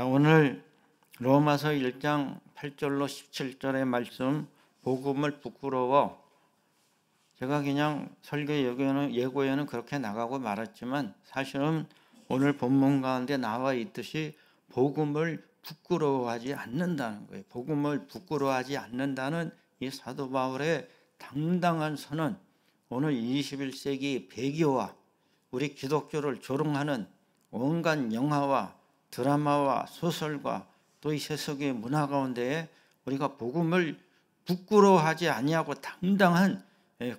오늘 로마서 1장 8절로 17절의 말씀, 복음을 부끄러워, 제가 그냥 설교 예고에는 그렇게 나가고 말았지만 사실은 오늘 본문 가운데 나와 있듯이 복음을 부끄러워하지 않는다는 거예요. 복음을 부끄러워하지 않는다는 이 사도 바울의 당당한 선언, 오늘 21세기 배교와 우리 기독교를 조롱하는 온갖 영화와 드라마와 소설과 또 이 세속의 문화 가운데에 우리가 복음을 부끄러워하지 아니하고 당당한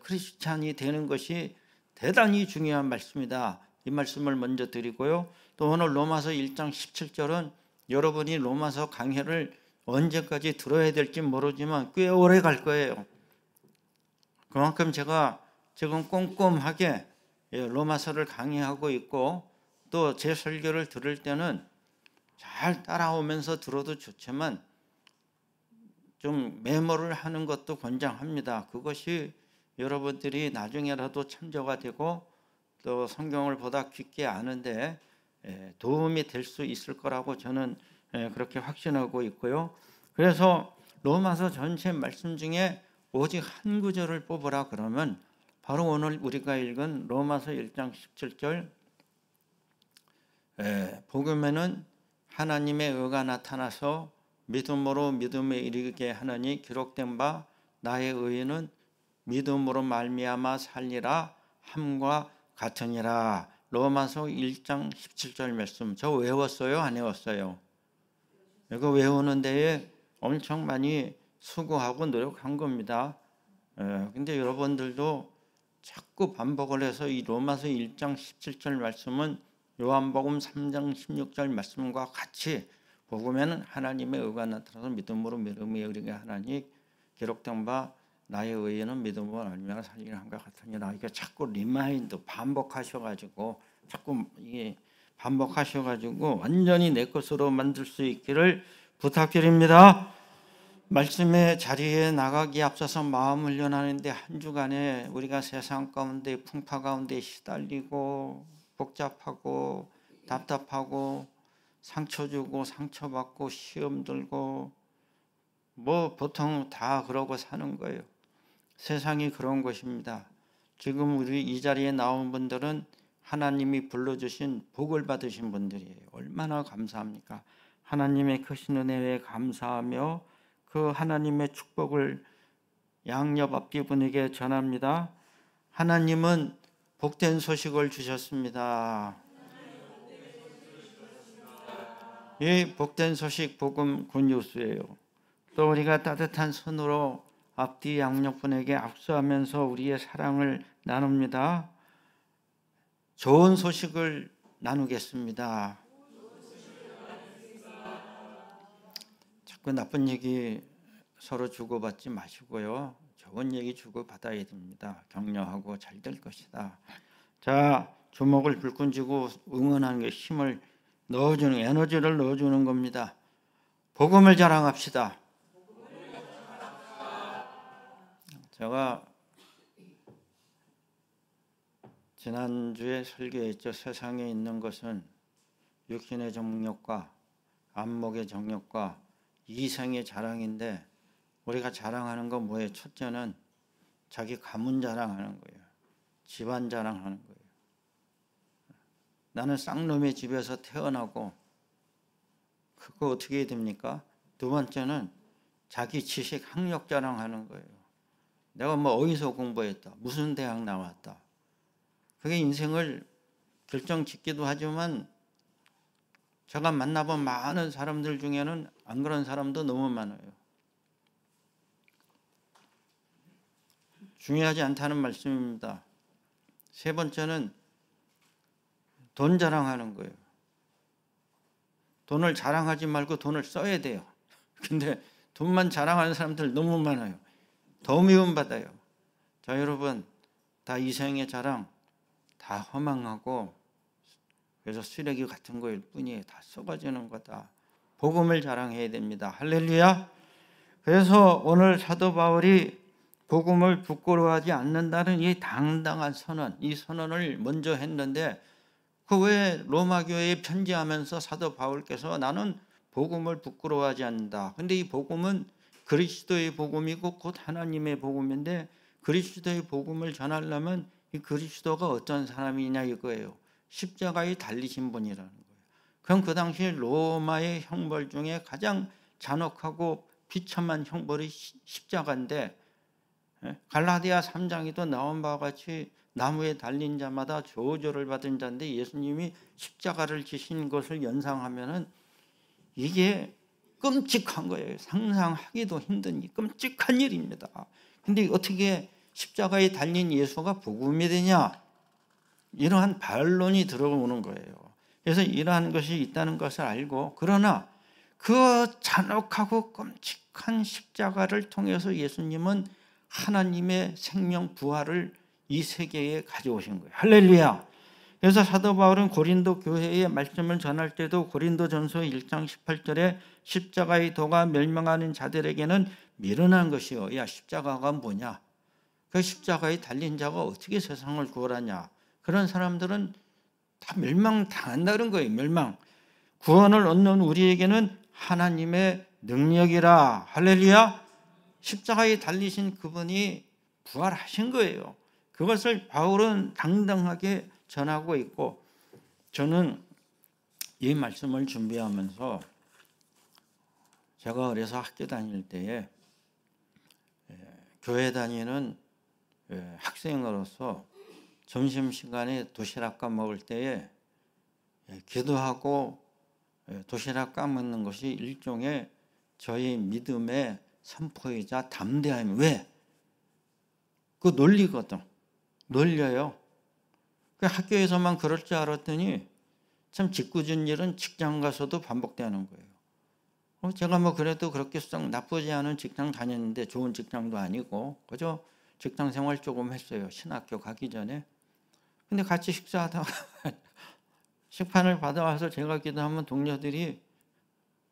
크리스찬이 되는 것이 대단히 중요한 말씀이다. 이 말씀을 먼저 드리고요. 또 오늘 로마서 1장 17절은 여러분이 로마서 강해를 언제까지 들어야 될지 모르지만 꽤 오래 갈 거예요. 그만큼 제가 지금 꼼꼼하게 로마서를 강의하고 있고, 또 제 설교를 들을 때는 잘 따라오면서 들어도 좋지만 좀 메모를 하는 것도 권장합니다. 그것이 여러분들이 나중에라도 참조가 되고 또 성경을 보다 깊게 아는데 도움이 될 수 있을 거라고 저는 그렇게 확신하고 있고요. 그래서 로마서 전체 말씀 중에 오직 한 구절을 뽑으라 그러면 바로 오늘 우리가 읽은 로마서 1장 17절, 복음에는 하나님의 의가 나타나서 믿음으로 믿음에 이르게 하느니 기록된 바 나의 의는 믿음으로 말미암아 살리라 함과 같으니라. 로마서 1장 17절 말씀 저 외웠어요? 안 외웠어요? 이거 외우는 데에 엄청 많이 수고하고 노력한 겁니다. 근데 여러분들도 자꾸 반복을 해서 이 로마서 1장 17절 말씀은 요한복음 3장 16절 말씀과 같이 복음에는 하나님의 의가 나타나서 믿음으로 믿음에 이르게 하나니 기록된 바 나의 의에는 믿음으로 말미암아 살리라 함과 같으니라. 이게 자꾸 리마인드 반복하셔가지고 완전히 내 것으로 만들 수 있기를 부탁드립니다. 말씀의 자리에 나가기 앞서서 마음을 연하는데 한 주간에 우리가 세상 가운데 풍파 가운데 시달리고 복잡하고 답답하고 상처 주고 상처받고 시험 들고 보통 다 그러고 사는 거예요. 세상이 그런 것입니다. 지금 우리 이 자리에 나온 분들은 하나님이 불러주신 복을 받으신 분들이에요. 얼마나 감사합니까? 하나님의 크신 은혜에 감사하며 그 하나님의 축복을 양옆 앞뒤분에게 전합니다. 하나님은 복된 소식을 주셨습니다. 이 복된 소식, 복음 굿뉴스예요. 또 우리가 따뜻한 손으로 앞뒤 양옆분에게 악수하면서 우리의 사랑을 나눕니다. 좋은 소식을 나누겠습니다. 자꾸 나쁜 얘기 서로 주고받지 마시고요. 좋은 얘기 주고받아야 됩니다. 격려하고 잘 될 것이다. 자, 주먹을 불끈 쥐고 응원하는 게 힘을 넣어주는, 에너지를 넣어주는 겁니다. 복음을 자랑합시다. 제가 지난주에 설교했죠. 세상에 있는 것은 육신의 정욕과 안목의 정욕과 이생의 자랑인데 우리가 자랑하는 건 뭐예요? 첫째는 자기 가문 자랑하는 거예요. 집안 자랑하는 거예요. 나는 쌍놈의 집에서 태어나고 그거 어떻게 해야 됩니까? 두 번째는 자기 지식 학력 자랑하는 거예요. 내가 어디서 공부했다, 무슨 대학 나왔다. 그게 인생을 결정짓기도 하지만 제가 만나본 많은 사람들 중에는 안 그런 사람도 너무 많아요. 중요하지 않다는 말씀입니다. 세 번째는 돈 자랑하는 거예요. 돈을 자랑하지 말고 돈을 써야 돼요. 근데 돈만 자랑하는 사람들 너무 많아요. 더 미움받아요. 자, 여러분, 다 이생의 자랑, 다 허망하고 그래서 쓰레기 같은 거일 뿐이에요. 다 썩어지는 거다. 복음을 자랑해야 됩니다. 할렐루야. 그래서 오늘 사도 바울이 복음을 부끄러워하지 않는다는 이 당당한 선언, 이 선언을 먼저 했는데 그 왜 로마 교회에 편지하면서 사도 바울께서 나는 복음을 부끄러워하지 않는다. 근데 이 복음은 그리스도의 복음이고 곧 하나님의 복음인데 그리스도의 복음을 전하려면 이 그리스도가 어떤 사람이냐 이거예요. 십자가에 달리신 분이라는 거예요. 그럼 그 당시 로마의 형벌 중에 가장 잔혹하고 비참한 형벌이 십자가인데, 갈라디아 3장에도 나온 바와 같이 나무에 달린 자마다 저주를 받은 자인데 예수님이 십자가를 지신 것을 연상하면은 이게 끔찍한 거예요. 상상하기도 힘든 끔찍한 일입니다. 근데 어떻게 십자가에 달린 예수가 복음이 되냐? 이러한 반론이 들어오는 거예요. 그래서 이러한 것이 있다는 것을 알고, 그러나 그 잔혹하고 끔찍한 십자가를 통해서 예수님은 하나님의 생명 부활을 이 세계에 가져오신 거예요. 할렐루야. 그래서 사도 바울은 고린도 교회에 말씀을 전할 때도 고린도전서 1장 18절에 십자가의 도가 멸망하는 자들에게는 미련한 것이요. 야, 십자가가 뭐냐? 그 십자가에 달린 자가 어떻게 세상을 구원하냐? 그런 사람들은 다 멸망당한다는 거예요. 멸망. 구원을 얻는 우리에게는 하나님의 능력이라. 할렐루야. 십자가에 달리신 그분이 부활하신 거예요. 그것을 바울은 당당하게 전하고 있고, 저는 이 말씀을 준비하면서 제가 그래서 학교 다닐 때에 교회 다니는 학생으로서 점심시간에 도시락 까먹을 때에 기도하고 도시락 까먹는 것이 일종의 저희 믿음의 선포이자 담대함. 왜? 그 논리거든. 놀려요. 그 학교에서만 그럴 줄 알았더니 참 짓궂은 일은 직장 가서도 반복되는 거예요. 제가 뭐 그래도 그렇게 썩 나쁘지 않은 직장 다녔는데 좋은 직장도 아니고 그저 직장 생활 조금 했어요. 신학교 가기 전에. 근데 같이 식사하다가 식판을 받아와서 제가 기도하면 동료들이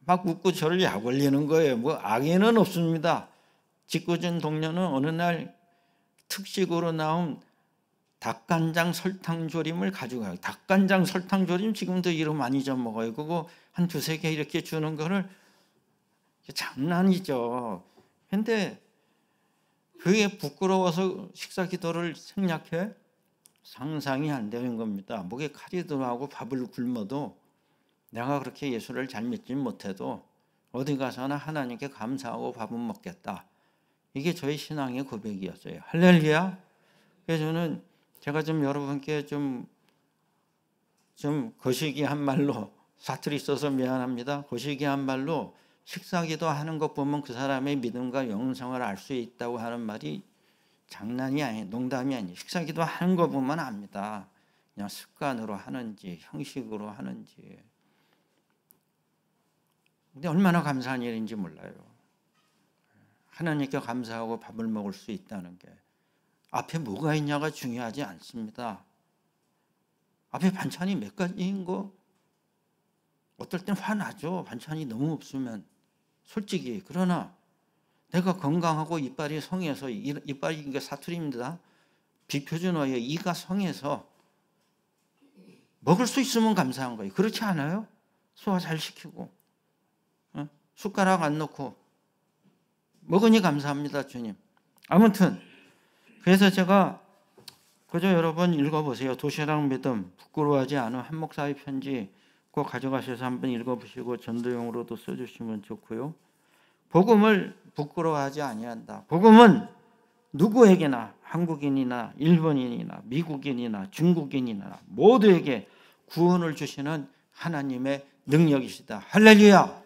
막 웃고 저를 약 올리는 거예요. 뭐 악의는 없습니다. 짓궂은 동료는 어느 날 특식으로 나온 닭간장 설탕조림을 가져가요. 닭간장 설탕조림 지금도 이름 많이 잊어먹어요. 그거 한 두세 개 이렇게 주는 거를 장난이죠. 근데 그게 부끄러워서 식사 기도를 생략해? 상상이 안 되는 겁니다. 목에 칼이 들어가고 밥을 굶어도 내가 그렇게 예수를 잘 믿지 못해도 어디 가서나 하나님께 감사하고 밥은 먹겠다. 이게 저희 신앙의 고백이었어요. 할렐루야. 그래서 저는 제가 좀 여러분께 좀 거시기한 말로, 사투리 써서 미안합니다. 거시기한 말로 식사기도 하는 것 보면 그 사람의 믿음과 영성을 알 수 있다고 하는 말이 장난이 아니에요. 농담이 아니에요. 식사기도 하는 거 보면 압니다. 그냥 습관으로 하는지 형식으로 하는지. 근데 얼마나 감사한 일인지 몰라요. 하나님께 감사하고 밥을 먹을 수 있다는 게 앞에 뭐가 있냐가 중요하지 않습니다. 앞에 반찬이 몇 가지인 거 어떨 땐 화나죠. 반찬이 너무 없으면 솔직히. 그러나 내가 건강하고 이빨이 성해서, 이빨이 이게 사투리입니다. 비표준어예요. 이가 성해서 먹을 수 있으면 감사한 거예요. 그렇지 않아요? 소화 잘 시키고 숟가락 안 넣고 먹으니 감사합니다, 주님. 아무튼 그래서 제가 그저 여러분 읽어보세요. 도시락 믿음, 부끄러워하지 않은 한 목사의 편지 꼭 가져가셔서 한번 읽어보시고 전도용으로도 써주시면 좋고요. 복음을 부끄러워하지 아니한다. 복음은 누구에게나, 한국인이나 일본인이나 미국인이나 중국인이나 모두에게 구원을 주시는 하나님의 능력이시다. 할렐루야.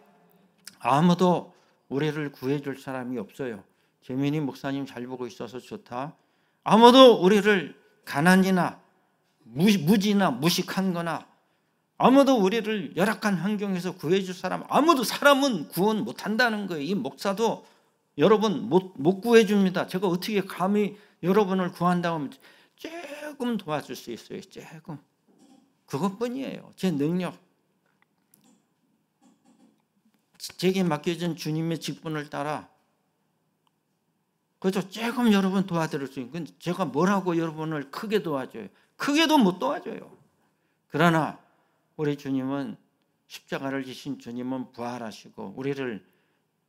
아무도 우리를 구해줄 사람이 없어요. 재민이 목사님 잘 보고 있어서 좋다. 아무도 우리를 가난이나 무지나 무식한 거나 아무도 우리를 열악한 환경에서 구해줄 사람, 아무도, 사람은 구원 못한다는 거예요. 이 목사도 여러분 못 구해줍니다. 제가 어떻게 감히 여러분을 구한다고 하면 조금 도와줄 수 있어요. 조금. 그것뿐이에요. 제 능력. 제게 맡겨진 주님의 직분을 따라 그래서 조금 여러분 도와드릴 수 있는, 제가 뭐라고 여러분을 크게 도와줘요? 크게도 못 도와줘요. 그러나 우리 주님은, 십자가를 지신 주님은 부활하시고 우리를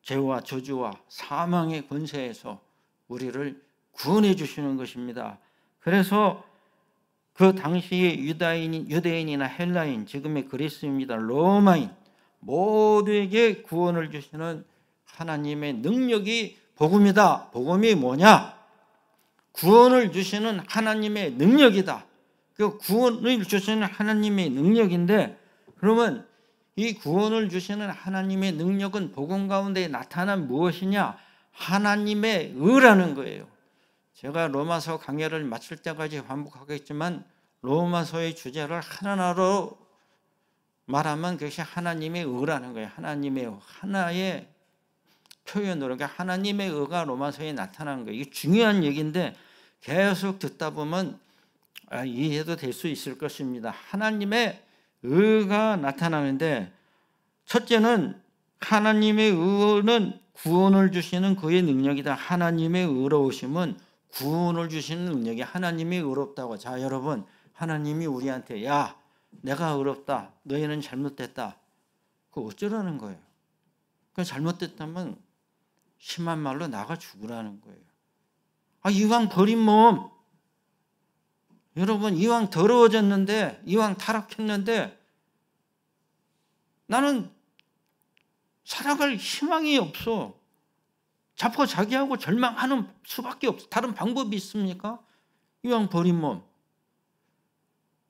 죄와 저주와 사망의 권세에서 우리를 구원해 주시는 것입니다. 그래서 그 당시에 유대인이나 헬라인, 지금의 그리스입니다, 로마인 모두에게 구원을 주시는 하나님의 능력이 복음이다. 복음이 뭐냐? 구원을 주시는 하나님의 능력이다. 그 구원을 주시는 하나님의 능력인데, 그러면 이 구원을 주시는 하나님의 능력은 복음 가운데 나타난 무엇이냐? 하나님의 의라는 거예요. 제가 로마서 강해를 마칠 때까지 반복하겠지만 로마서의 주제를 하나로 말하면 그것이 하나님의 의라는 거예요. 하나님의 하나의 표현으로, 그러니까 하나님의 의가 로마서에 나타나는 거예요. 이게 중요한 얘기인데 계속 듣다 보면 이해도 될 수 있을 것입니다. 하나님의 의가 나타나는데, 첫째는 하나님의 의는 구원을 주시는 그의 능력이다. 하나님의 의로우심은 구원을 주시는 능력이 하나님이 의롭다고. 자, 여러분, 하나님이 우리한테 야, 내가 의롭다, 너희는 잘못됐다, 그거 어쩌라는 거예요? 그 잘못됐다면 심한 말로 나가 죽으라는 거예요. 이왕 버린 몸, 여러분, 이왕 더러워졌는데, 이왕 타락했는데 나는 살아갈 희망이 없어, 자포자기하고 절망하는 수밖에 없어. 다른 방법이 있습니까? 이왕 버린 몸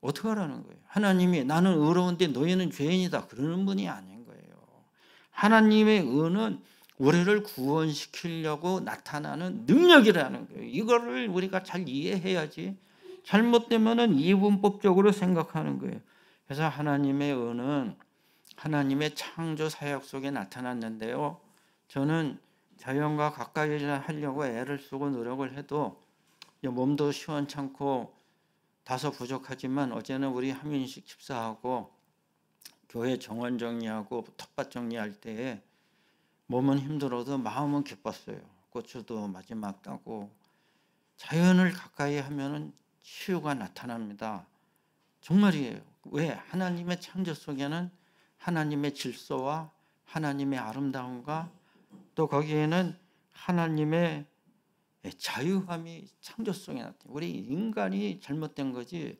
어떻게 하라는 거예요? 하나님이 나는 의로운데 너희는 죄인이다 그러는 분이 아닌 거예요. 하나님의 의는 우리를 구원시키려고 나타나는 능력이라는 거예요. 이거를 우리가 잘 이해해야지 잘못되면은 이분법적으로 생각하는 거예요. 그래서 하나님의 의는 하나님의 창조 사역 속에 나타났는데요, 저는 자연과 가까이 하려고 애를 쓰고 노력을 해도 몸도 시원찮고 다소 부족하지만, 어제는 우리 하민식 집사하고 교회 정원 정리하고 텃밭 정리할 때에 몸은 힘들어도 마음은 기뻤어요. 고추도 마지막 따고. 자연을 가까이 하면은 치유가 나타납니다. 정말이에요. 왜? 하나님의 창조 속에는 하나님의 질서와 하나님의 아름다움과 또 거기에는 하나님의 자유함이 창조 속에 나타나요. 우리 인간이 잘못된 거지,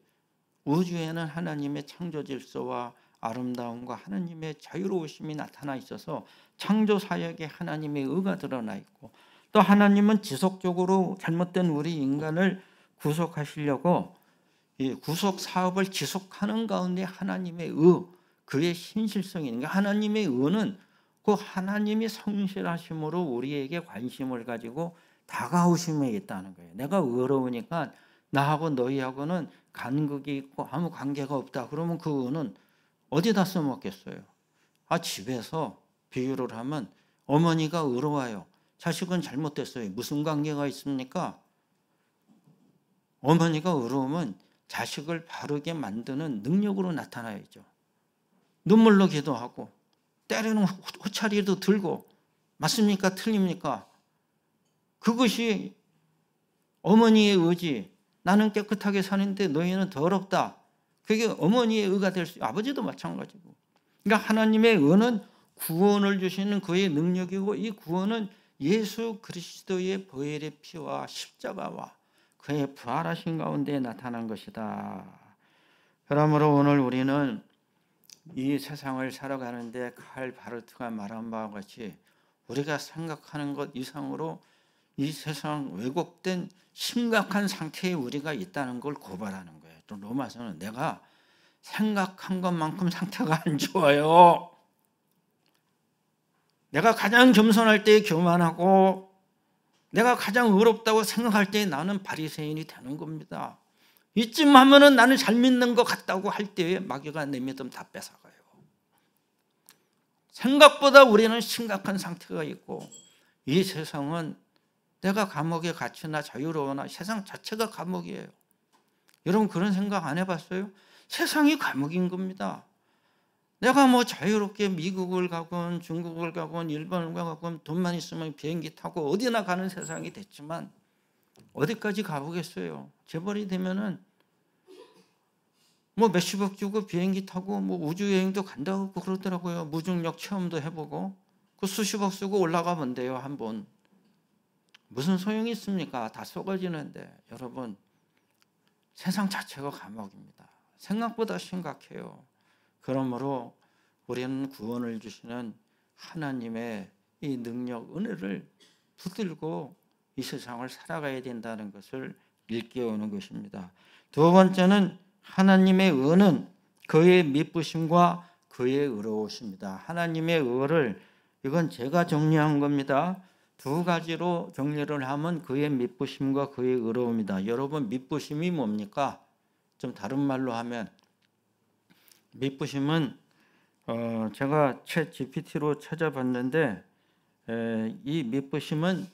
우주에는 하나님의 창조 질서와 아름다움과 하나님의 자유로우심이 나타나 있어서 창조 사역에 하나님의 의가 드러나 있고, 또 하나님은 지속적으로 잘못된 우리 인간을 구속하시려고 이 구속 사업을 지속하는 가운데 하나님의 의, 그의 신실성이 있는 거예요. 하나님의 의는 그 하나님이 성실하심으로 우리에게 관심을 가지고 다가오심에 있다는 거예요. 내가 의로우니까 나하고 너희하고는 간극이 있고 아무 관계가 없다. 그러면 그 의는 어디다 써먹겠어요? 집에서 비유를 하면 어머니가 의로워요. 자식은 잘못됐어요. 무슨 관계가 있습니까? 어머니가 의로우면 자식을 바르게 만드는 능력으로 나타나야죠. 눈물로 기도하고 때로는 호차리도 들고. 맞습니까? 틀립니까? 그것이 어머니의 의지. 나는 깨끗하게 사는데 너희는 더럽다. 그게 어머니의 의가 될 수 있어요. 아버지도 마찬가지고. 그러니까 하나님의 의는 구원을 주시는 그의 능력이고, 이 구원은 예수 그리스도의 보혈의 피와 십자가와 그의 부활하신 가운데 나타난 것이다. 그러므로 오늘 우리는 이 세상을 살아가는데 칼 바르트가 말한 바와 같이 우리가 생각하는 것 이상으로 이 세상 왜곡된 심각한 상태에 우리가 있다는 걸 고발하는 거예요. 또 로마서는 내가 생각한 것만큼 상태가 안 좋아요. 내가 가장 겸손할 때 교만하고 내가 가장 의롭다고 생각할 때 나는 바리새인이 되는 겁니다. 이쯤 하면은 나는 잘 믿는 것 같다고 할 때에 마귀가 내 믿음 다 뺏어가요. 생각보다 우리는 심각한 상태가 있고, 이 세상은 내가 감옥에 갇히나 자유로우나 세상 자체가 감옥이에요. 여러분 그런 생각 안 해봤어요? 세상이 감옥인 겁니다. 내가 뭐 자유롭게 미국을 가건 중국을 가건 일본을 가건 돈만 있으면 비행기 타고 어디나 가는 세상이 됐지만 어디까지 가보겠어요? 재벌이 되면은 뭐 몇십억 주고 비행기 타고 뭐 우주 여행도 간다고 그러더라고요. 무중력 체험도 해보고 그 수십억 쓰고 올라가 본대요. 한번 무슨 소용이 있습니까? 다 썩어지는데. 여러분, 세상 자체가 감옥입니다. 생각보다 심각해요. 그러므로 우리는 구원을 주시는 하나님의 이 능력, 은혜를 붙들고 이 세상을 살아가야 된다는 것을 일깨우는 것입니다. 두 번째는 하나님의 의는 그의 미쁘심과 그의 의로우십니다. 하나님의 의를, 이건 제가 정리한 겁니다. 두 가지로 정리를 하면 그의 미쁘심과 그의 의로움이다. 여러분, 미쁘심이 뭡니까? 좀 다른 말로 하면 미쁘심은 제가 챗 GPT로 찾아봤는데 이 미쁘심은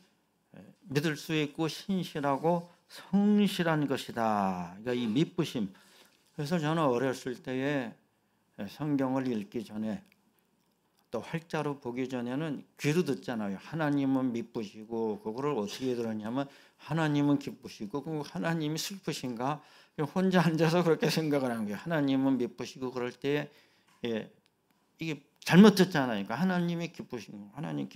믿을 수 있고 신실하고 성실한 것이다. 그러니까 이 미쁘심. 그래서 저는 어렸을 때에 성경을 읽기 전에 또 활자로 보기 전에는 귀로 듣잖아요. 하나님은 미쁘시고, 그거를 어떻게 들었냐면 하나님은 기쁘시고, 그 하나님이 슬프신가? 혼자 앉아서 그렇게 생각을 하는 거예요. 하나님은 미쁘시고 그럴 때 이게 잘못 듣잖아요. 그러니까 하나님이 기쁘신 거, 하나님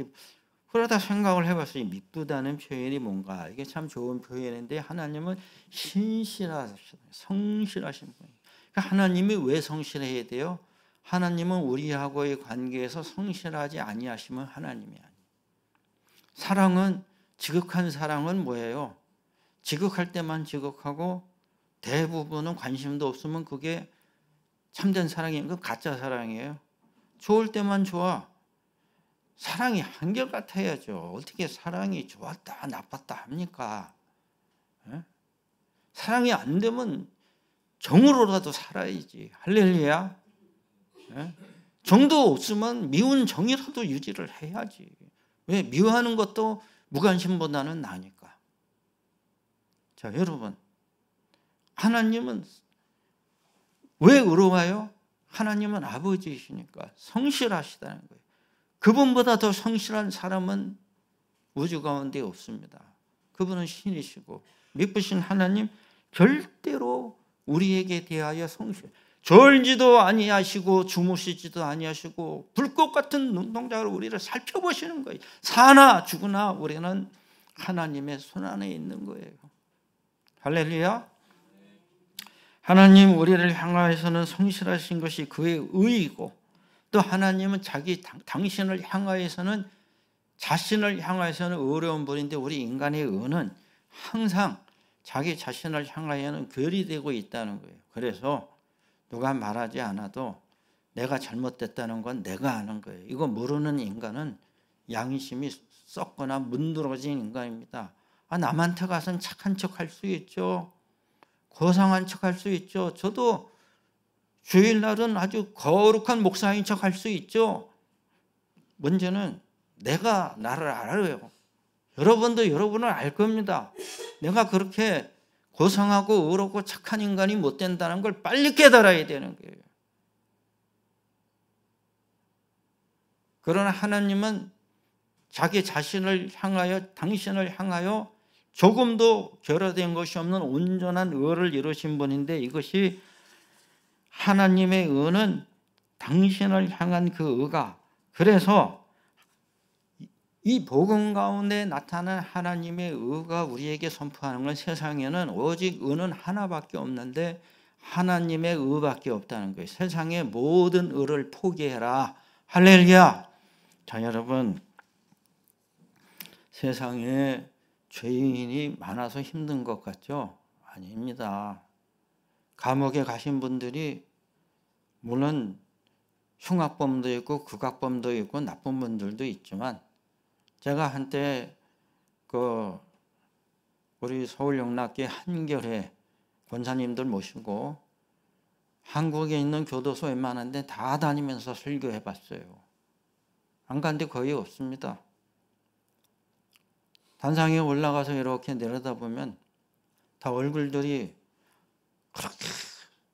그러다 생각을 해봤어요. 미쁘다는 표현이 뭔가, 이게 참 좋은 표현인데 하나님은 신실하시다, 성실하신 분이에요. 그러니까 하나님이 왜 성실해야 돼요? 하나님은 우리하고의 관계에서 성실하지 아니하시면 하나님이 아니에요. 사랑은, 지극한 사랑은 뭐예요? 지극할 때만 지극하고 대부분은 관심도 없으면 그게 참된 사랑이, 그 가짜 사랑이에요. 좋을 때만 좋아. 사랑이 한결같아야죠. 어떻게 사랑이 좋았다 나빴다 합니까? 에? 사랑이 안 되면 정으로라도 살아야지. 할렐루야. 에? 정도 없으면 미운 정이라도 유지를 해야지. 왜? 미워하는 것도 무관심보다는 나으니까. 자, 여러분, 하나님은 왜 의로워요? 하나님은 아버지이시니까 성실하시다는 거예요. 그분보다 더 성실한 사람은 우주 가운데 없습니다. 그분은 신이시고 미쁘신 하나님, 절대로 우리에게 대하여 성실, 졸지도 아니하시고 주무시지도 아니하시고 불꽃 같은 눈동자로 우리를 살펴보시는 거예요. 사나 죽으나 우리는 하나님의 손 안에 있는 거예요. 할렐루야. 하나님 우리를 향하여서는 성실하신 것이 그의 의이고, 또 하나님은 당신을 향하여서는, 자신을 향하여서는 어려운 분인데, 우리 인간의 의는 항상 자기 자신을 향하여는 결이 되고 있다는 거예요. 그래서 누가 말하지 않아도 내가 잘못됐다는 건 내가 아는 거예요. 이거 모르는 인간은 양심이 썩거나 문드러진 인간입니다. 남한테 가서는 착한 척 할 수 있죠. 고상한 척 할 수 있죠. 저도 주일날은 아주 거룩한 목사인 척 할 수 있죠. 문제는 내가 나를 알아요. 여러분도 여러분을 알 겁니다. 내가 그렇게 고상하고 의롭고 착한 인간이 못 된다는 걸 빨리 깨달아야 되는 거예요. 그러나 하나님은 자기 자신을 향하여, 당신을 향하여 조금도 결여된 것이 없는 온전한 의를 이루신 분인데, 이것이 하나님의 의는 당신을 향한 그 의가, 그래서 이 복음 가운데 나타난 하나님의 의가 우리에게 선포하는 건, 세상에는 오직 의는 하나밖에 없는데 하나님의 의밖에 없다는 거예요. 세상의 모든 의를 포기해라. 할렐루야. 자, 여러분, 세상에 죄인이 많아서 힘든 것 같죠? 아닙니다. 감옥에 가신 분들이 물론 흉악범도 있고 극악범도 있고 나쁜 분들도 있지만, 제가 한때 우리 서울영락교회 한겨레 권사님들 모시고 한국에 있는 교도소 웬만한 데 다 다니면서 설교해 봤어요. 안 간 데 거의 없습니다. 단상에 올라가서 이렇게 내려다보면 다 얼굴들이 그렇게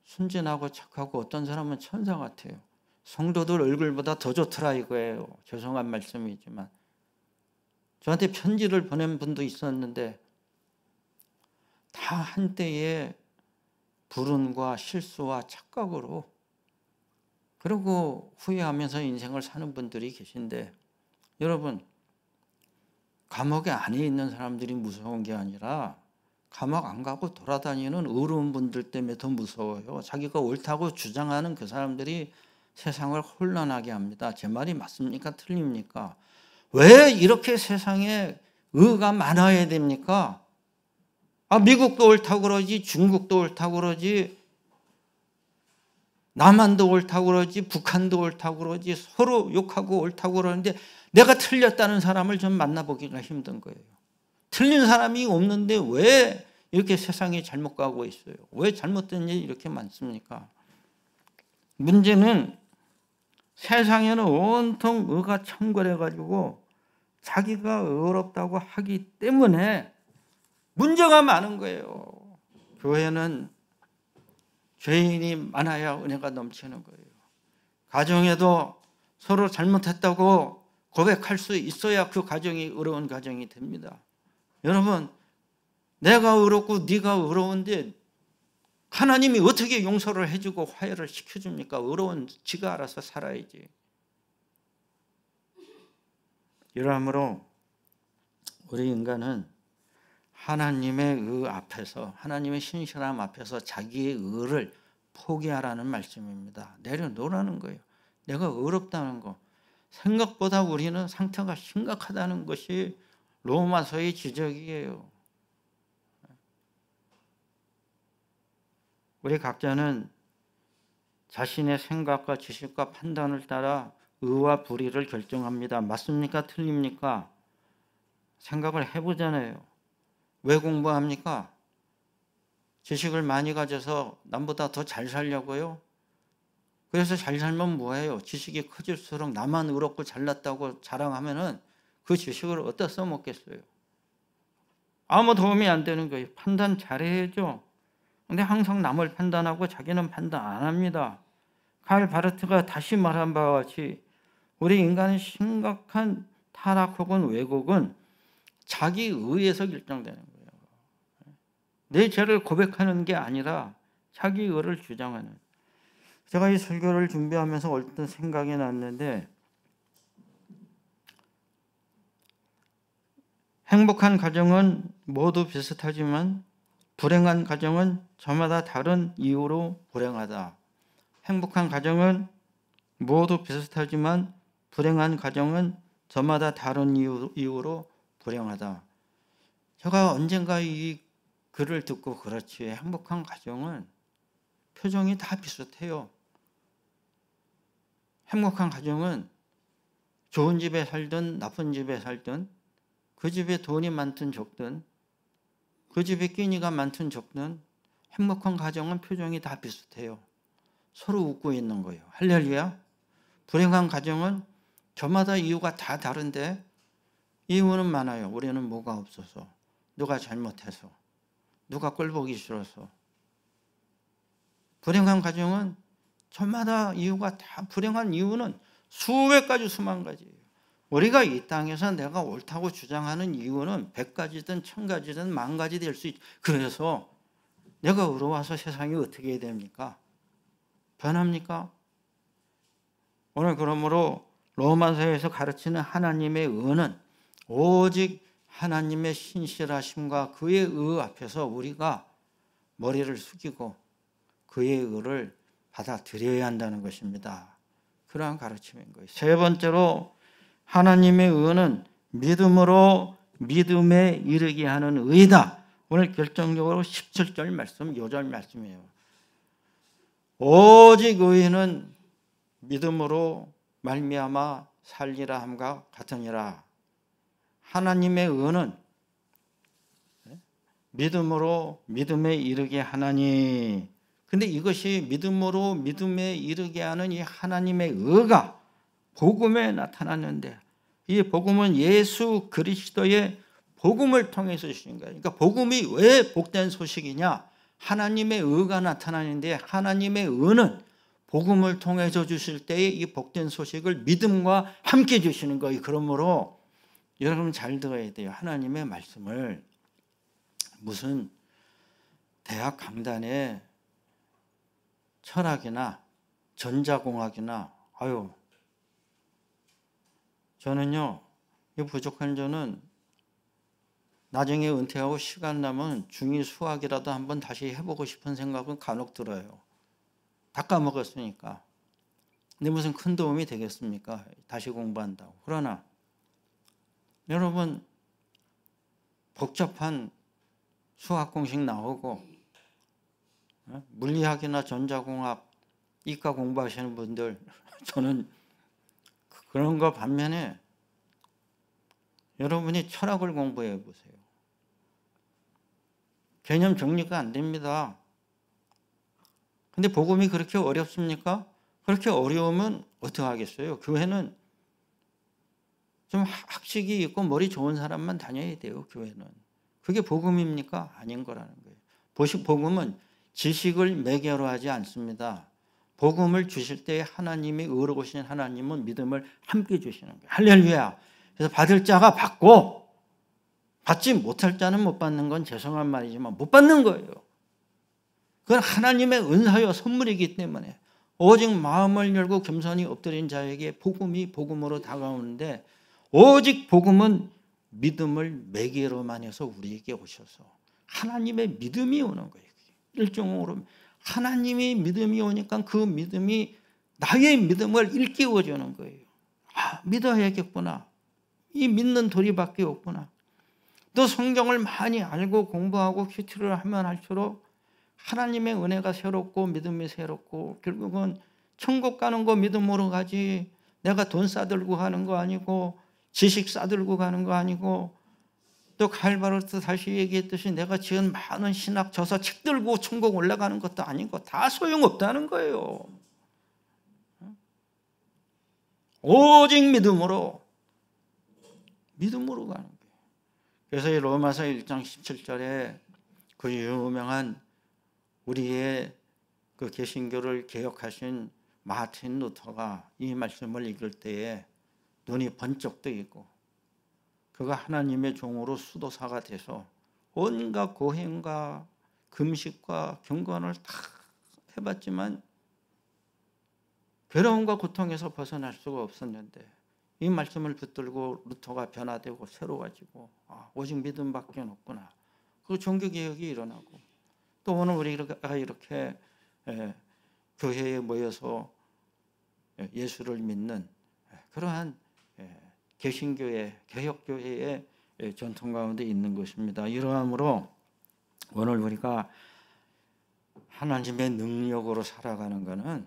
순진하고 착하고, 어떤 사람은 천사 같아요. 성도들 얼굴보다 더 좋더라 이거예요. 죄송한 말씀이지만. 저한테 편지를 보낸 분도 있었는데, 다 한때에 불운과 실수와 착각으로 그리고 후회하면서 인생을 사는 분들이 계신데, 여러분, 감옥에 안에 있는 사람들이 무서운 게 아니라 감옥 안 가고 돌아다니는 의로운 분들 때문에 더 무서워요. 자기가 옳다고 주장하는 그 사람들이 세상을 혼란하게 합니다. 제 말이 맞습니까? 틀립니까? 왜 이렇게 세상에 의가 많아야 됩니까? 미국도 옳다고 그러지, 중국도 옳다고 그러지, 남한도 옳다고 그러지, 북한도 옳다고 그러지, 서로 욕하고 옳다고 그러는데 내가 틀렸다는 사람을 좀 만나보기가 힘든 거예요. 틀린 사람이 없는데 왜 이렇게 세상이 잘못 가고 있어요? 왜 잘못된 일이 이렇게 많습니까? 문제는 세상에는 온통 의가 창궐해가지고 자기가 의롭다고 하기 때문에 문제가 많은 거예요. 교회는 죄인이 많아야 은혜가 넘치는 거예요. 가정에도 서로 잘못했다고 고백할 수 있어야 그 가정이 의로운 가정이 됩니다. 여러분, 내가 의롭고 네가 의로운데 하나님이 어떻게 용서를 해주고 화해를 시켜줍니까? 의로운 지가 알아서 살아야지. 이러므로 우리 인간은 하나님의 의 앞에서, 하나님의 신실함 앞에서 자기의 의를 포기하라는 말씀입니다. 내려놓으라는 거예요. 내가 의롭다는 거. 생각보다 우리는 상태가 심각하다는 것이 로마서의 지적이에요. 우리 각자는 자신의 생각과 지식과 판단을 따라 의와 불의를 결정합니다. 맞습니까? 틀립니까? 생각을 해보잖아요. 왜 공부합니까? 지식을 많이 가져서 남보다 더 잘 살려고요? 그래서 잘 살면 뭐예요? 지식이 커질수록 나만 의롭고 잘났다고 자랑하면은 그 지식을 어디다 써먹겠어요? 아무 도움이 안 되는 거예요. 판단 잘해야죠. 근데 항상 남을 판단하고 자기는 판단 안 합니다. 칼 바르트가 다시 말한 바와 같이 우리 인간의 심각한 타락 혹은 왜곡은 자기 의에서 결정되는 거예요. 내 죄를 고백하는 게 아니라 자기 의를 주장하는. 제가 이 설교를 준비하면서 어떤 생각이 났는데, 행복한 가정은 모두 비슷하지만 불행한 가정은 저마다 다른 이유로 불행하다. 행복한 가정은 모두 비슷하지만 불행한 가정은 저마다 다른 이유로 불행하다. 제가 언젠가 이 글을 듣고 그렇지, 행복한 가정은 표정이 다 비슷해요. 행복한 가정은 좋은 집에 살든 나쁜 집에 살든, 그 집에 돈이 많든 적든, 그 집에 끼니가 많든 적든 행복한 가정은 표정이 다 비슷해요. 서로 웃고 있는 거예요. 할렐루야. 불행한 가정은 저마다 이유가 다 다른데 이유는 많아요. 우리는 뭐가 없어서, 누가 잘못해서, 누가 꼴보기 싫어서. 불행한 가정은 저마다 이유가 다, 불행한 이유는 수백 가지 수만 가지예요. 우리가 이 땅에서 내가 옳다고 주장하는 이유는 100가지든 1000가지든 10,000가지 될 수 있죠. 그래서 내가 의로워서 세상이 어떻게 해야 됩니까? 변합니까? 오늘 그러므로 로마서에서 가르치는 하나님의 의는 오직 하나님의 신실하심과 그의 의 앞에서 우리가 머리를 숙이고 그의 의를 받아들여야 한다는 것입니다. 그러한 가르침인 거예요. 세 번째로 하나님의 의는 믿음으로 믿음에 이르게 하는 의다. 오늘 결정적으로 17절 말씀, 요절 말씀이에요. 오직 의인은 믿음으로 말미암아 살리라 함과 같으니라. 하나님의 의는 믿음으로 믿음에 이르게 하나니. 근데 이것이 믿음으로 믿음에 이르게 하는 이 하나님의 의가 복음에 나타났는데, 이 복음은 예수 그리스도의 복음을 통해서 주신 거예요. 그러니까 복음이 왜 복된 소식이냐? 하나님의 의가 나타나는데, 하나님의 의는 복음을 통해서 주실 때의 이 복된 소식을 믿음과 함께 주시는 거예요. 그러므로 여러분 잘 들어야 돼요. 하나님의 말씀을 무슨 대학 강단에 철학이나 전자공학이나 저는요 이 부족한 저는 나중에 은퇴하고 시간 나면 중2 수학이라도 한번 다시 해보고 싶은 생각은 간혹 들어요. 다 까먹었으니까. 근데 무슨 큰 도움이 되겠습니까? 다시 공부한다고. 그러나 여러분 복잡한 수학 공식 나오고 물리학이나 전자공학, 이과 공부하시는 분들 저는 그런 거 반면에 여러분이 철학을 공부해 보세요. 개념 정리가 안 됩니다. 근데 복음이 그렇게 어렵습니까? 그렇게 어려우면 어떻게 하겠어요? 교회는 좀 학식이 있고 머리 좋은 사람만 다녀야 돼요. 교회는. 그게 복음입니까? 아닌 거라는 거예요. 복음은 지식을 매개로 하지 않습니다. 복음을 주실 때 하나님이 의로우신 하나님은 믿음을 함께 주시는 거예요. 할렐루야. 그래서 받을 자가 받고 받지 못할 자는 못 받는 건 죄송한 말이지만 못 받는 거예요. 그건 하나님의 은사요 선물이기 때문에 오직 마음을 열고 겸손히 엎드린 자에게 복음이 복음으로 다가오는데 오직 복음은 믿음을 매개로만 해서 우리에게 오셔서 하나님의 믿음이 오는 거예요. 일종으로 하나님이 믿음이 오니까 그 믿음이 나의 믿음을 일깨워주는 거예요. 믿어야겠구나. 이 믿는 도리밖에 없구나. 또 성경을 많이 알고 공부하고 큐티를 하면 할수록 하나님의 은혜가 새롭고 믿음이 새롭고 결국은 천국 가는 거 믿음으로 가지 내가 돈 싸들고 가는 거 아니고 지식 싸들고 가는 거 아니고 또 칼바르트 다시 얘기했듯이 내가 지은 많은 신학 저서 책 들고 천국 올라가는 것도 아니고 다 소용없다는 거예요. 오직 믿음으로 가는 거예요. 그래서 이 로마서 1장 17절에 그 유명한 우리의 그 개신교를 개혁하신 마틴 루터가 이 말씀을 읽을 때에 눈이 번쩍 뜨이고 그가 하나님의 종으로 수도사가 돼서 온갖 고행과 금식과 경건을 다 해봤지만 괴로움과 고통에서 벗어날 수가 없었는데 이 말씀을 붙들고 루터가 변화되고 새로워지고 오직 믿음밖에 없구나. 그 종교개혁이 일어나고 또 오늘 우리가 이렇게 교회에 모여서 예수를 믿는 그러한 개신교회, 개혁교회의 전통 가운데 있는 것입니다. 이러함으로 오늘 우리가 하나님의 능력으로 살아가는 것은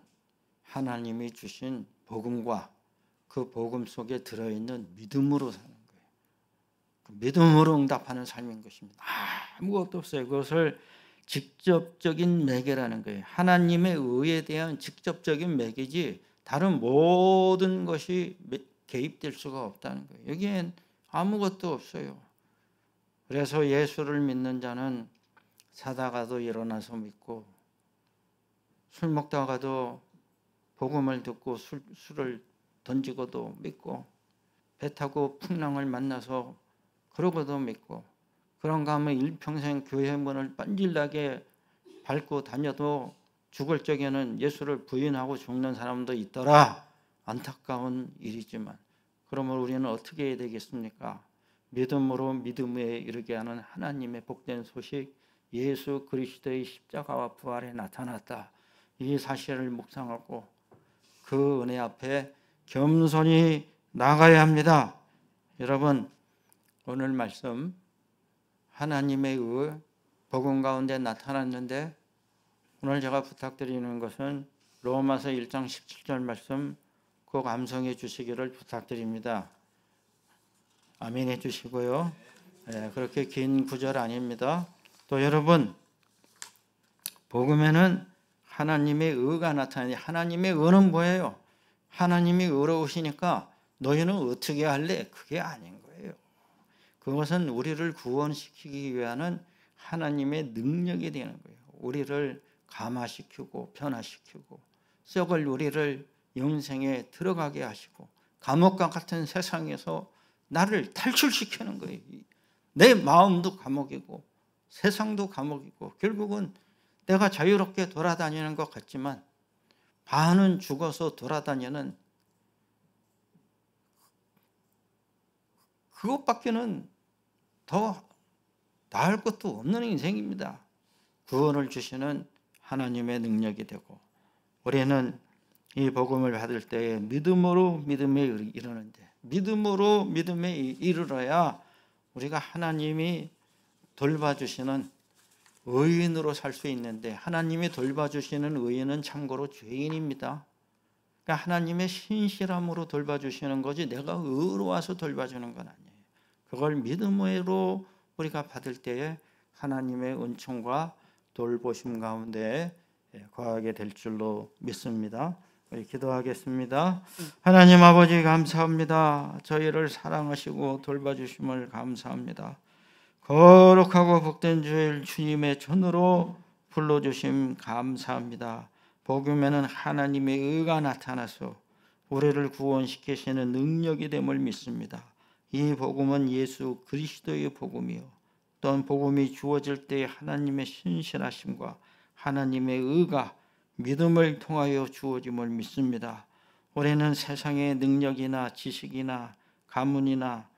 하나님이 주신 복음과 그 복음 속에 들어있는 믿음으로 사는 거예요. 그 믿음으로 응답하는 삶인 것입니다. 아무것도 없어요. 그것을 직접적인 매개라는 거예요. 하나님의 의에 대한 직접적인 매개지 다른 모든 것이 개입될 수가 없다는 거예요. 여기엔 아무것도 없어요. 그래서 예수를 믿는 자는 자다가도 일어나서 믿고 술 먹다가도 복음을 듣고 술을 던지고도 믿고 배 타고 풍랑을 만나서 그러고도 믿고 그런가 하면 일평생 교회 문을 빤질나게 밟고 다녀도 죽을 적에는 예수를 부인하고 죽는 사람도 있더라. 안타까운 일이지만 그러면 우리는 어떻게 해야 되겠습니까? 믿음으로 믿음에 이르게 하는 하나님의 복된 소식 예수 그리스도의 십자가와 부활에 나타났다. 이 사실을 묵상하고 그 은혜 앞에 겸손히 나가야 합니다. 여러분 오늘 말씀 하나님의 의 복음 가운데 나타났는데 오늘 제가 부탁드리는 것은 로마서 1장 17절 말씀 꼭 암송해 주시기를 부탁드립니다. 아멘 해 주시고요. 그렇게 긴 구절 아닙니다. 또 여러분 복음에는 하나님의 의가 나타나니 하나님의 의는 뭐예요? 하나님이 의로우시니까 너희는 어떻게 할래? 그게 아닌 거예요. 그것은 우리를 구원시키기 위한 하나님의 능력이 되는 거예요. 우리를 감화시키고 변화시키고 썩을 우리를 영생에 들어가게 하시고 감옥과 같은 세상에서 나를 탈출시키는 거예요. 내 마음도 감옥이고 세상도 감옥이고 결국은 내가 자유롭게 돌아다니는 것 같지만 반은 죽어서 돌아다니는 그것밖에는 더 나을 것도 없는 인생입니다. 구원을 주시는 하나님의 능력이 되고, 우리는 이 복음을 받을 때에 믿음으로 믿음에 이르는데, 믿음으로 믿음에 이르러야 우리가 하나님이 돌봐주시는 의인으로 살 수 있는데, 하나님이 돌봐주시는 의인은 참고로 죄인입니다. 그러니까 하나님의 신실함으로 돌봐주시는 거지 내가 의로워서 돌봐주는 건 아니에요. 그걸 믿음으로 우리가 받을 때에 하나님의 은총과 돌보심 가운데 거하게 될 줄로 믿습니다. 우리 기도하겠습니다. 하나님 아버지, 감사합니다. 저희를 사랑하시고 돌봐주심을 감사합니다. 거룩하고 복된 주일 주님의 전으로 불러주심 감사합니다. 복음에는 하나님의 의가 나타나서 우리를 구원시키시는 능력이 됨을 믿습니다. 이 복음은 예수 그리스도의 복음이요, 또한 복음이 주어질 때 하나님의 신실하심과 하나님의 의가 믿음을 통하여 주어짐을 믿습니다. 우리는 세상의 능력이나 지식이나 가문이나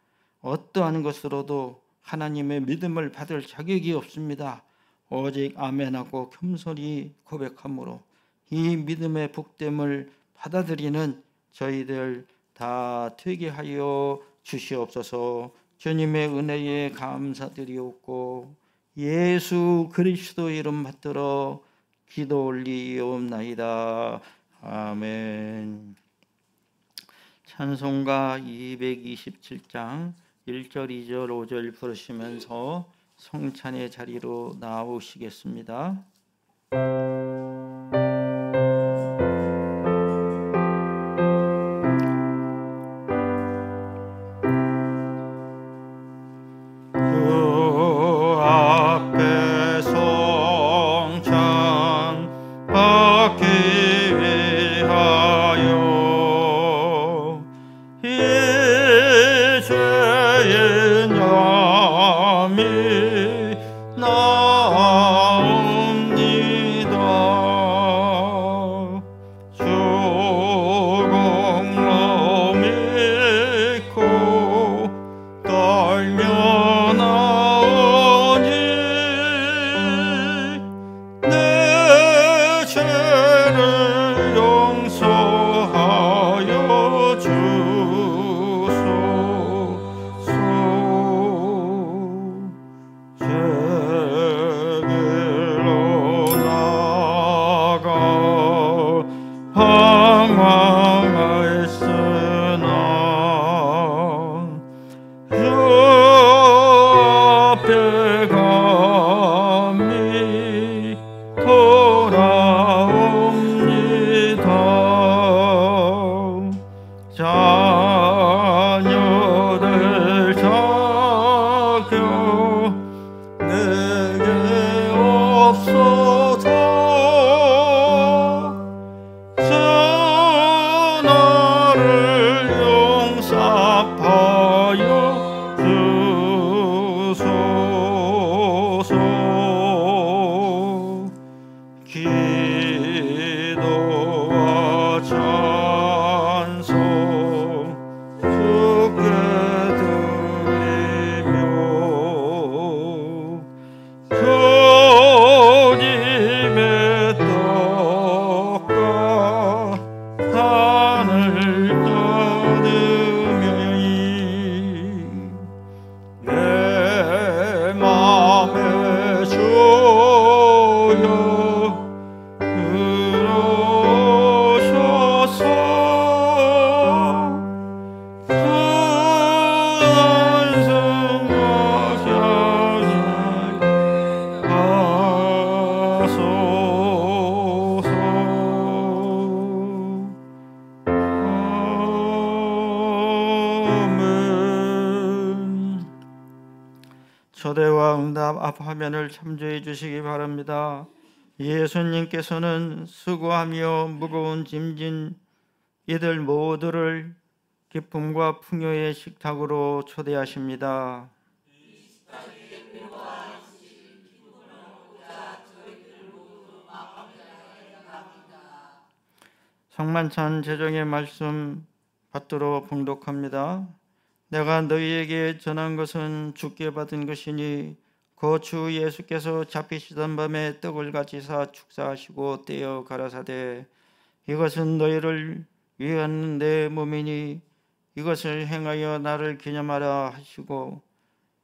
어떠한 것으로도 하나님의 믿음을 받을 자격이 없습니다. 오직 아멘하고 겸손히 고백함으로 이 믿음의 복됨을 받아들이는 저희들 다 되게 하여 주시옵소서. 주님의 은혜에 감사드리옵고 예수 그리스도 이름 받들어 기도 올리옵나이다. 아멘. 찬송가 227장 1절, 2절, 5절 부르시면서 성찬의 자리로 나오시겠습니다. 초대와 응답 앞 화면을 참조해 주시기 바랍니다. 예수님께서는 수고하며 무거운 짐진 이들 모두를 기쁨과 풍요의 식탁으로 초대하십니다. 성만찬 제정의 말씀 받들어 봉독합니다. 내가 너희에게 전한 것은 주께 받은 것이니 그 주 예수께서 잡히시던 밤에 떡을 가지사 축사하시고 떼어 가라사대 이것은 너희를 위한 내 몸이니 이것을 행하여 나를 기념하라 하시고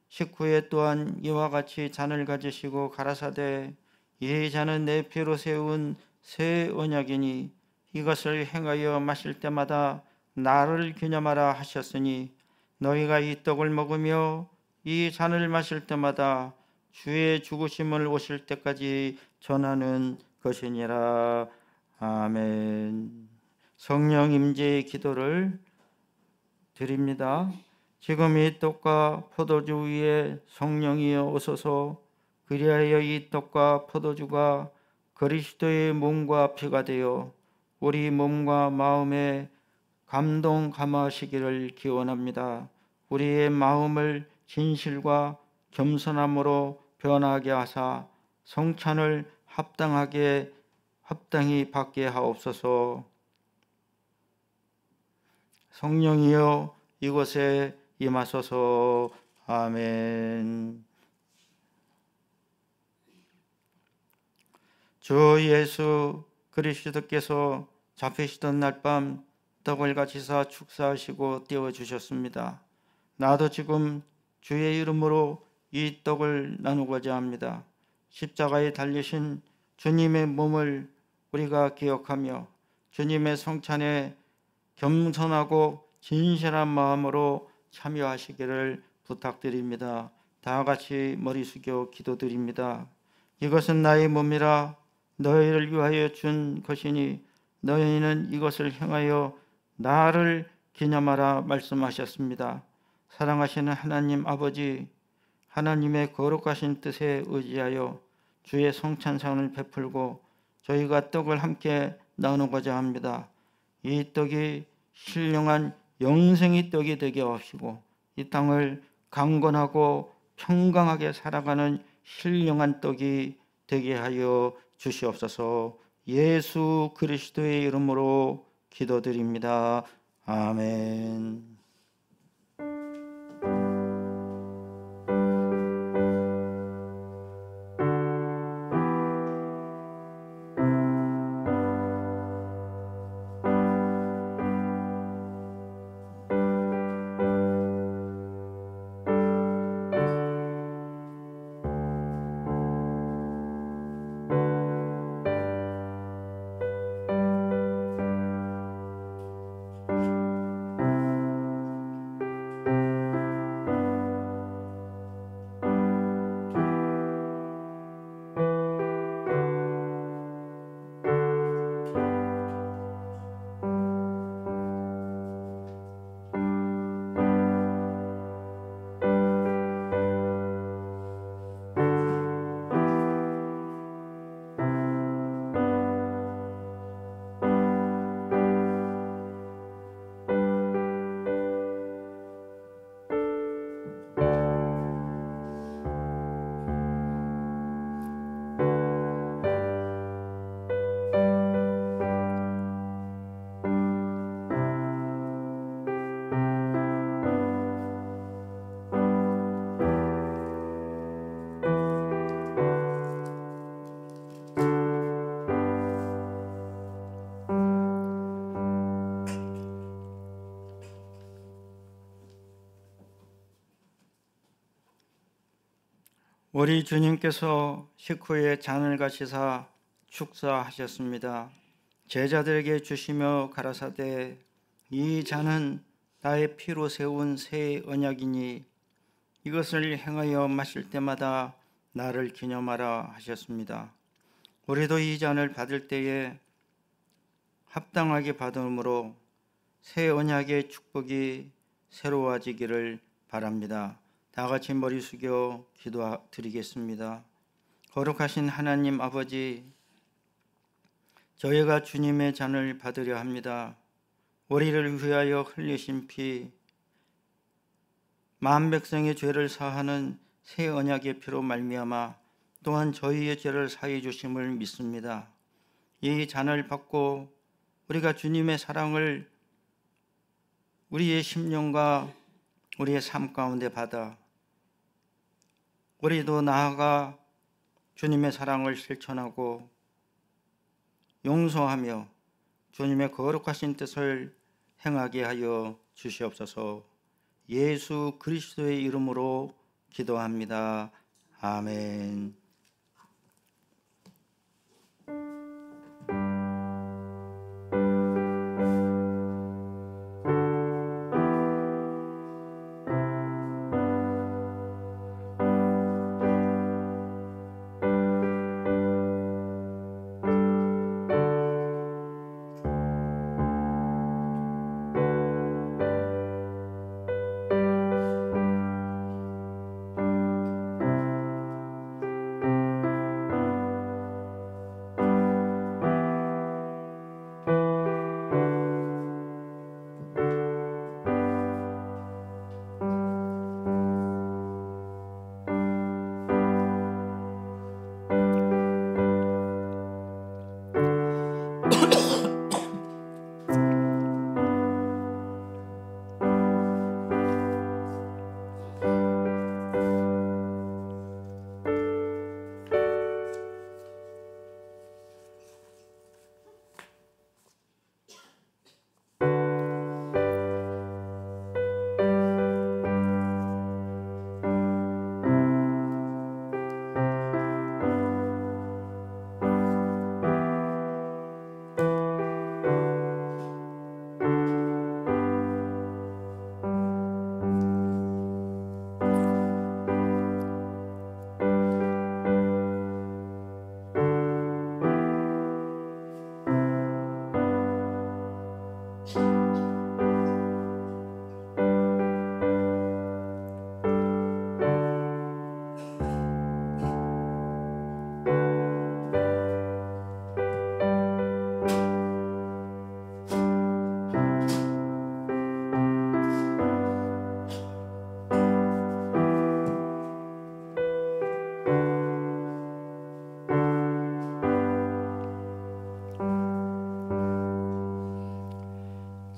식후에 또한 이와 같이 잔을 가지시고 가라사대 이 잔은 내 피로 세운 새 언약이니 이것을 행하여 마실 때마다 나를 기념하라 하셨으니 너희가 이 떡을 먹으며 이 잔을 마실 때마다 주의 죽으심을 오실 때까지 전하는 것이니라. 아멘. 성령 임재의 기도를 드립니다. 지금 이 떡과 포도주 위에 성령이여 오소서. 그리하여 이 떡과 포도주가 그리스도의 몸과 피가 되어 우리 몸과 마음에 감동 감화하시기를 기원합니다. 우리의 마음을 진실과 겸손함으로 변하게 하사 성찬을 합당히 받게 하옵소서. 성령이여 이곳에 임하소서. 아멘. 주 예수 그리스도께서 잡히시던 날 밤 떡을 가지사 축사하시고 떼어주셨습니다. 나도 지금 주의 이름으로 이 떡을 나누고자 합니다. 십자가에 달리신 주님의 몸을 우리가 기억하며 주님의 성찬에 겸손하고 진실한 마음으로 참여하시기를 부탁드립니다. 다 같이 머리 숙여 기도드립니다. 이것은 나의 몸이라 너희를 위하여 준 것이니 너희는 이것을 행하여 나를 기념하라 말씀하셨습니다. 사랑하시는 하나님 아버지, 하나님의 거룩하신 뜻에 의지하여 주의 성찬상을 베풀고 저희가 떡을 함께 나누고자 합니다. 이 떡이 신령한 영생의 떡이 되게 하시고 이 땅을 강건하고 평강하게 살아가는 신령한 떡이 되게 하여 주시옵소서. 예수 그리스도의 이름으로 기도드립니다. 아멘. 우리 주님께서 식후에 잔을 가지사 축사하셨습니다. 제자들에게 주시며 가라사대 이 잔은 나의 피로 세운 새 언약이니 이것을 행하여 마실 때마다 나를 기념하라 하셨습니다. 우리도 이 잔을 받을 때에 합당하게 받음으로 새 언약의 축복이 새로워지기를 바랍니다. 다 같이 머리 숙여 기도드리겠습니다. 거룩하신 하나님 아버지, 저희가 주님의 잔을 받으려 합니다. 우리를 위하여 흘리신 피, 만 백성의 죄를 사하는 새 언약의 피로 말미암아 또한 저희의 죄를 사해 주심을 믿습니다. 이 잔을 받고 우리가 주님의 사랑을 우리의 심령과 우리의 삶 가운데 받아 우리도 나아가 주님의 사랑을 실천하고 용서하며 주님의 거룩하신 뜻을 행하게 하여 주시옵소서. 예수 그리스도의 이름으로 기도합니다. 아멘.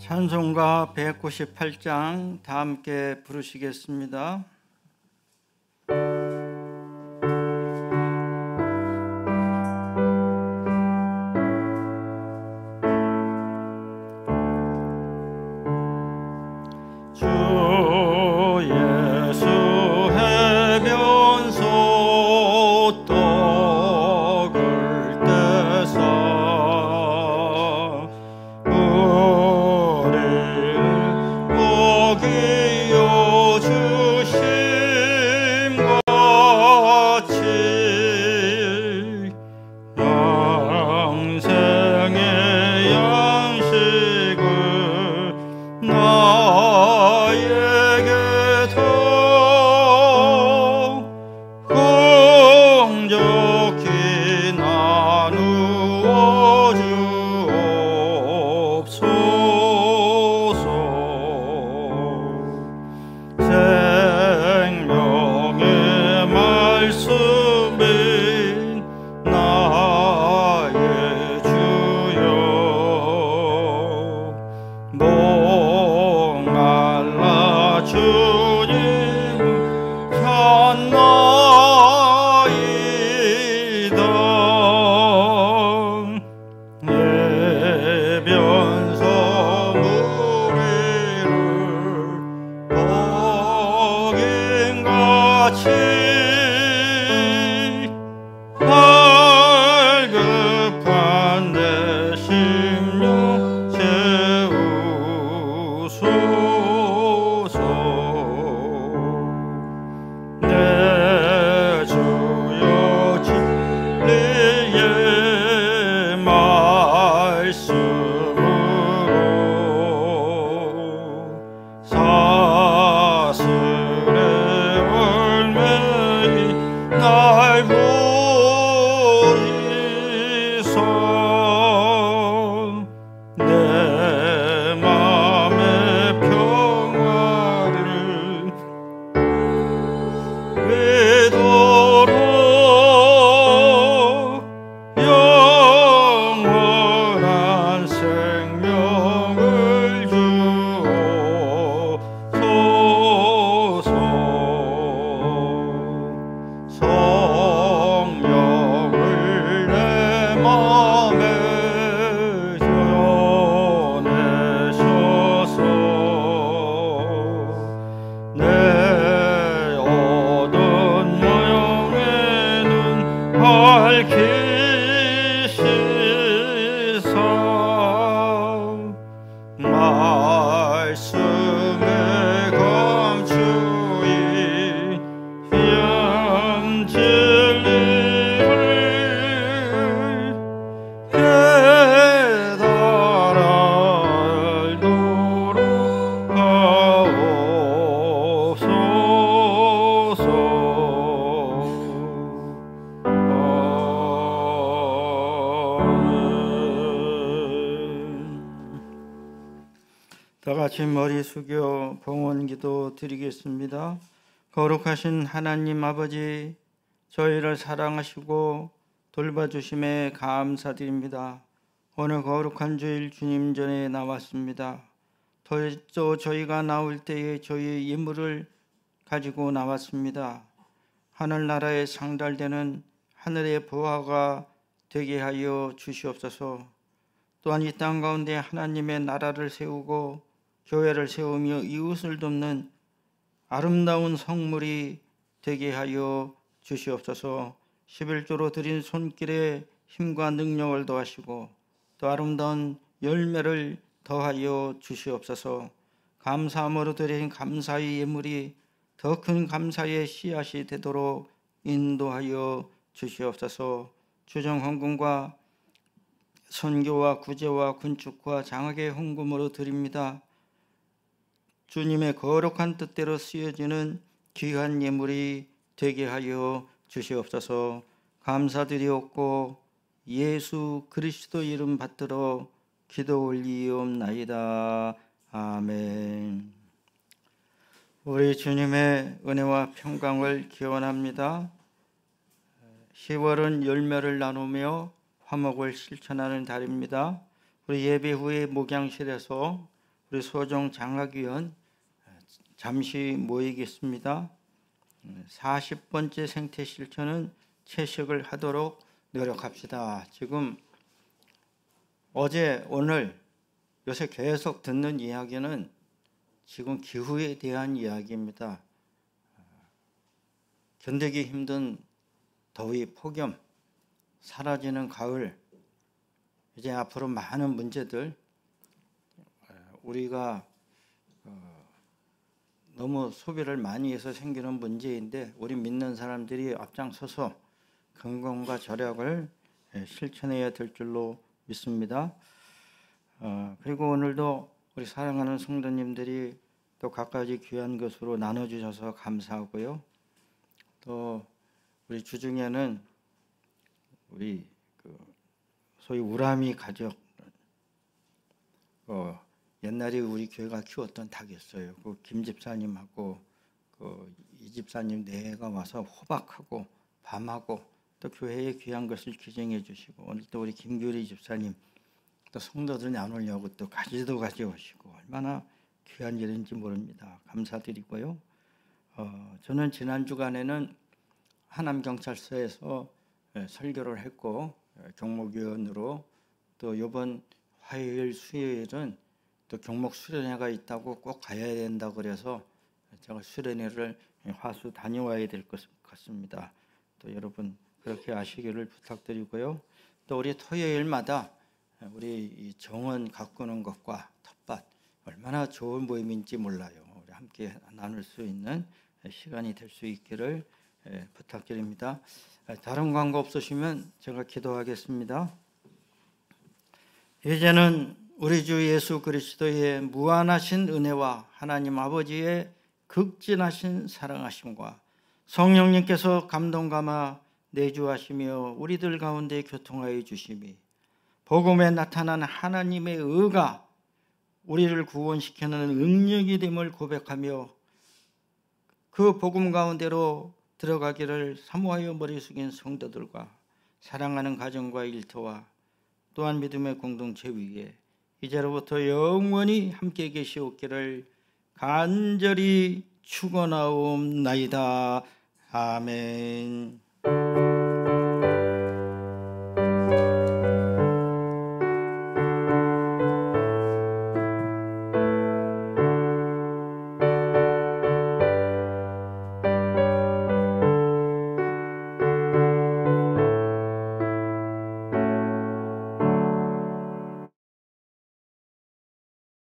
찬송가 198장 다 함께 부르시겠습니다. 사슬에 올매 같이 머리 숙여 봉헌기도 드리겠습니다. 거룩하신 하나님 아버지, 저희를 사랑하시고 돌봐주심에 감사드립니다. 오늘 거룩한 주일 주님 전에 나왔습니다. 또 저희가 나올 때에 저희의 예물을 가지고 나왔습니다. 하늘나라에 상달되는 하늘의 보화가 되게 하여 주시옵소서. 또한 이 땅 가운데 하나님의 나라를 세우고 교회를 세우며 이웃을 돕는 아름다운 성물이 되게 하여 주시옵소서. 11조로 드린 손길에 힘과 능력을 더하시고 또 아름다운 열매를 더하여 주시옵소서. 감사함으로 드린 감사의 예물이 더 큰 감사의 씨앗이 되도록 인도하여 주시옵소서. 주정헌금과 선교와 구제와 건축과 장학의 헌금으로 드립니다. 주님의 거룩한 뜻대로 쓰여지는 귀한 예물이 되게 하여 주시옵소서. 감사드리옵고 예수 그리스도 이름 받들어 기도 올리옵나이다. 아멘. 우리 주님의 은혜와 평강을 기원합니다. 10월은 열매를 나누며 화목을 실천하는 달입니다. 우리 예배 후에 목양실에서 우리 소정 장학위원 잠시 모이겠습니다. 40번째 생태 실천은 채식을 하도록 노력합시다. 지금 어제 오늘 요새 계속 듣는 이야기는 지금 기후에 대한 이야기입니다. 견디기 힘든 더위, 폭염, 사라지는 가을, 이제 앞으로 많은 문제들, 우리가 너무 소비를 많이 해서 생기는 문제인데 우리 믿는 사람들이 앞장서서 건강과 절약을 실천해야 될 줄로 믿습니다. 그리고 오늘도 우리 사랑하는 성도님들이 또 갖가지 귀한 것으로 나눠주셔서 감사하고요. 또 우리 주중에는 우리 소위 우람이 가족, 옛날에 우리 교회가 키웠던 닭이었어요. 그 김 집사님하고 이 집사님 네가 와서 호박하고 밤하고 또 교회에 귀한 것을 기증해 주시고, 오늘 또 우리 김규리 집사님 또 성도들 나누려고 또 가지도 가져오시고 얼마나 귀한 일인지 모릅니다. 감사드리고요. 저는 지난 주간에는 하남경찰서에서 설교를 했고 경목위원으로, 또 이번 화요일 수요일은 또 경목 수련회가 있다고 꼭 가야 된다고 그래서 제가 수련회를 화수 다녀와야 될 것 같습니다. 또 여러분 그렇게 아시기를 부탁드리고요. 또 우리 토요일마다 우리 이 정원 가꾸는 것과 텃밭 얼마나 좋은 모임인지 몰라요. 우리 함께 나눌 수 있는 시간이 될 수 있기를 부탁드립니다. 다른 광고 없으시면 제가 기도하겠습니다. 이제는 우리 주 예수 그리스도의 무한하신 은혜와 하나님 아버지의 극진하신 사랑하심과 성령님께서 감동 감아 내주하시며 우리들 가운데 교통하여 주심이, 복음에 나타난 하나님의 의가 우리를 구원시키는 능력이 됨을 고백하며 그 복음 가운데로 들어가기를 사모하여 머리 숙인 성도들과 사랑하는 가정과 일터와 또한 믿음의 공동체 위에 이제로부터 영원히 함께 계시옵기를 간절히 축원하옵나이다. 아멘.